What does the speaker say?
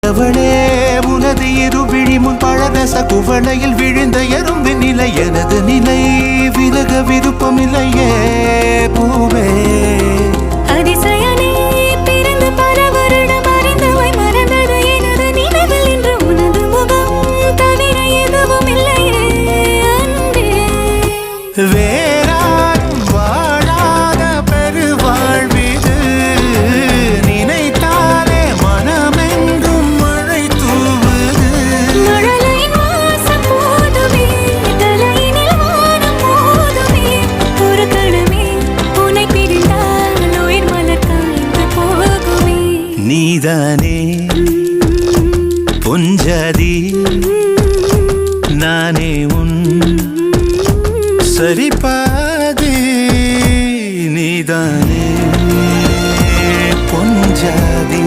அவளே உனது இருவிழி முன் பழரச குவளையில் விழுந்த எறும்பின் நிலை எனது நிலை விலக விருப்பமில்லையே பூவே அதிசயனே பிறந்து பல வருடம் அறிந்தவை மறந்தது எனது நினைவில் இன்று உனது முகம் தவிர எதுவும் இல்லையே அன்பே வேறாரும் வாழாத பெருவாழ்விது நினைத்தாலே மனமெங்கும் மழை தூவுது மழலையின் வாசம் போதுமே தலையினில் வானம் போதுமே ஒரு கணமே உன்னை பிரிந்தால் உயிர் மலர் காய்ந்து போகுமே நீதானே பொஞ்சாதி நானே உன் சரிபாதி நீதானே பொஞ்சாதி